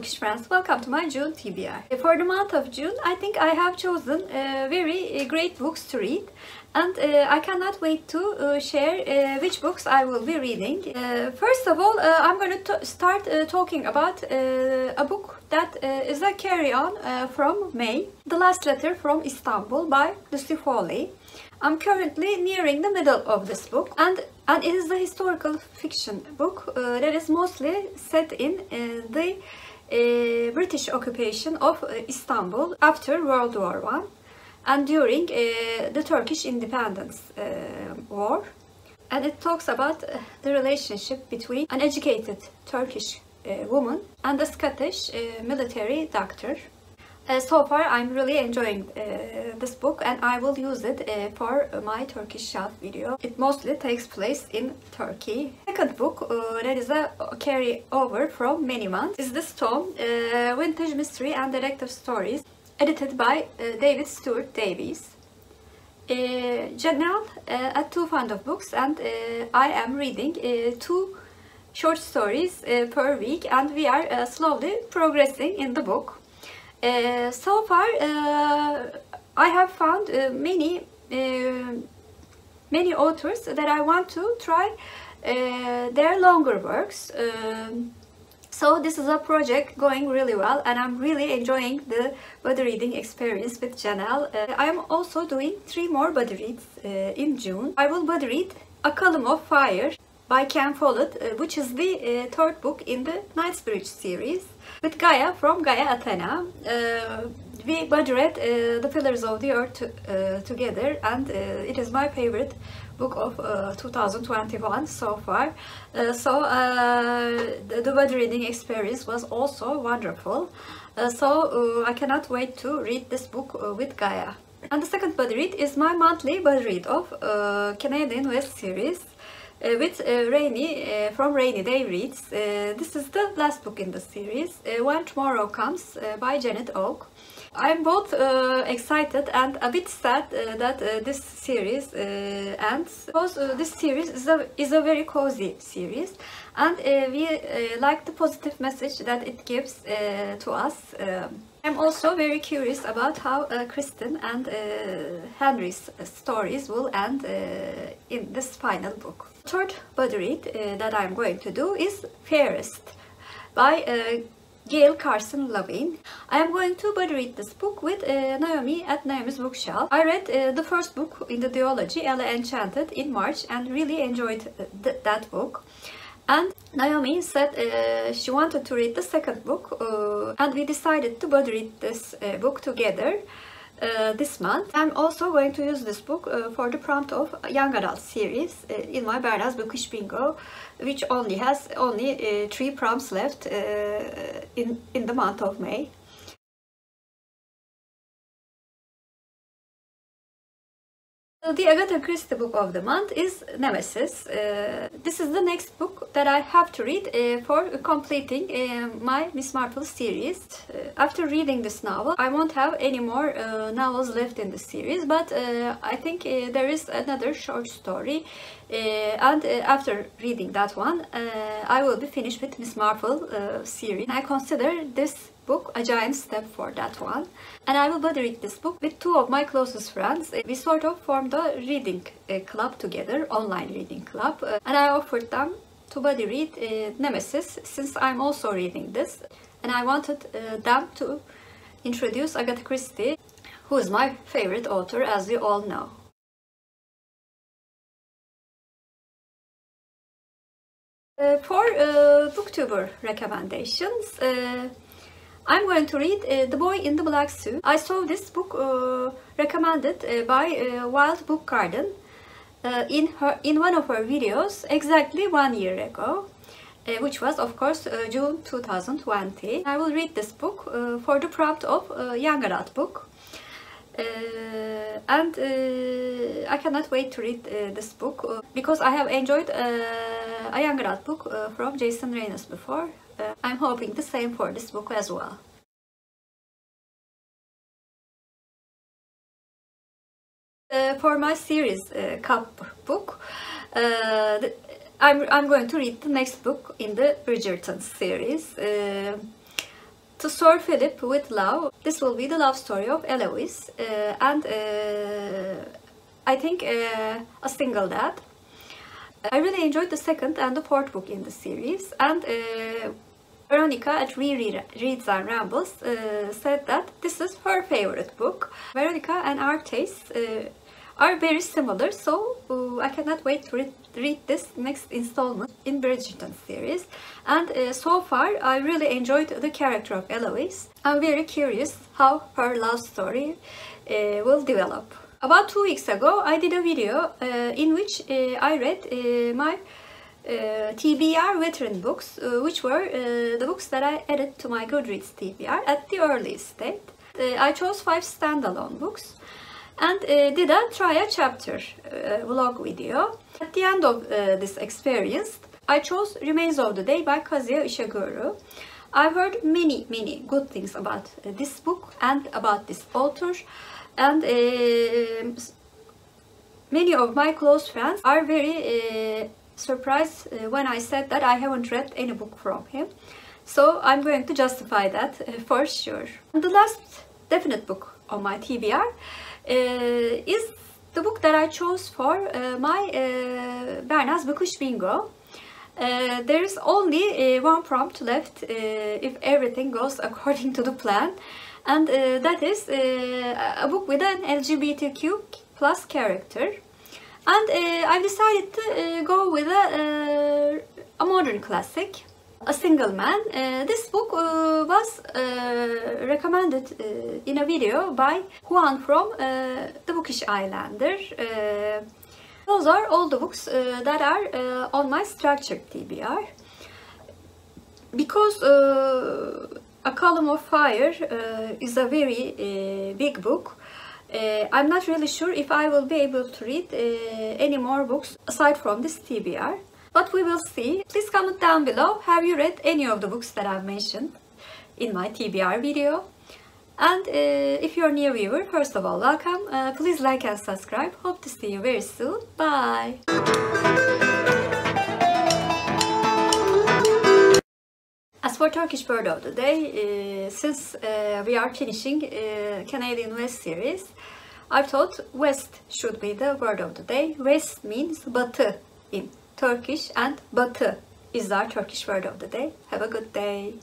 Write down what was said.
bookish friends, welcome to my June TBR. For the month of June, I think I have chosen very great books to read, and I cannot wait to share which books I will be reading. First of all, I'm going to start talking about a book that is a carry-on from May, The Last Letter from Istanbul by Foley. I'm currently nearing the middle of this book, and it is a historical fiction book that is mostly set in the British occupation of Istanbul after World War I and during the Turkish independence war. And it talks about the relationship between an educated Turkish woman and a Scottish military doctor. So far, I'm really enjoying this book, and I will use it for my Turkish shelf video. It mostly takes place in Turkey. Second book that is a carry-over from many months is this tome, Vintage Mystery and Detective Stories, edited by David Stuart Davies. Janelle-Too fond of books, and I am reading 2 short stories per week, and we are slowly progressing in the book. So far, I have found many authors that I want to try their longer works. So this is a project going really well, and I'm really enjoying the buddy reading experience with Janelle. I am also doing 3 more buddy reads in June. I will buddy read A Column of Fire by Follett, which is the 3rd book in the Knightsbridge series, with Gaia from Gaia Athena. We buddy read The Pillars of the Earth together, and it is my favorite book of 2021 so far. The buddy reading experience was also wonderful. I cannot wait to read this book with Gaia. And the second buddy read is my monthly buddy read of Canadian West series, with Rainey from Rainey Day Reads. This is the last book in the series, When Tomorrow Comes by Janette-Too. I'm both excited and a bit sad that this series ends, because this series is a very cozy series, and we like the positive message that it gives to us. I'm also very curious about how Kristen and Henry's stories will end in this final book. The third buddy read that I'm going to do is Fairest by Gail, Carson, Levine. I am going to buddy read this book with Naomi at Naomi's bookshelf. I read the first book in the duology, Ella Enchanted, in March, and really enjoyed that book. And Naomi said she wanted to read the second book, and we decided to buddy read this book together this month. I'm also going to use this book for the prompt of young adult series in my Berna's Bookish Bingo, which has only 3 prompts left in the month of May. The Agatha Christie book of the month is Nemesis. This is the next book that I have to read for completing my Miss Marple series. After reading this novel, I won't have any more novels left in the series, but I think there is another short story, and after reading that one, I will be finished with Miss Marple series. I consider this book a giant step for that one, and I will buddy read this book with 2 of my closest friends. We sort of formed a reading club together, online reading club, and I offered them to buddy read Nemesis, since I'm also reading this, and I wanted them to introduce Agatha Christie, who is my favorite author, as we all know. For booktuber recommendations, I'm going to read The Boy in the Black Suit. I saw this book recommended by Wilde Book Garden in one of her videos exactly 1 year ago, which was of course June 2020. I will read this book for the prompt of young adult book, and I cannot wait to read this book because I have enjoyed a young adult book from Jason Reynolds before. I'm hoping the same for this book as well. For my series cup book, I'm going to read the next book in the Bridgerton series. To Sir Phillip with Love. This will be the love story of Eloise and I think a single dad. I really enjoyed the second and the fourth book in the series, and Veronica at Reads and Rambles said that this is her favorite book. Veronica and our tastes are very similar, so I cannot wait to read this next installment in Bridgerton series. And so far I really enjoyed the character of Eloise. I'm very curious how her love story will develop. About 2 weeks ago I did a video in which I read my TBR veteran books, which were the books that I added to my Goodreads TBR at the earliest state. I chose 5 standalone books and did a try a chapter vlog video. At the end of this experience, I chose Remains of the Day by Kazuya Ishigura. I've heard many good things about this book and about this author, and many of my close friends are very surprised when I said that I haven't read any book from him. So I'm going to justify that for sure. And the last definite book on my TBR is the book that I chose for my Berna's Bookish Bingo. There is only one prompt left if everything goes according to the plan, and that is a book with an LGBTQ plus character. And I've decided to go with a modern classic, A Single Man. This book was recommended in a video by Juan from the Bookish Islander. Those are all the books that are on my structured TBR. Because A Column of Fire is a very big book, I'm not really sure if I will be able to read any more books aside from this TBR. But we will see. Please comment down below, have you read any of the books that I've mentioned in my TBR video? And if you're a new viewer, first of all, welcome. Please like and subscribe. Hope to see you very soon. Bye! As for Turkish word of the day, since we are finishing Canadian West series, I thought West should be the word of the day. West means batı in Turkish, and batı is our Turkish word of the day. Have a good day.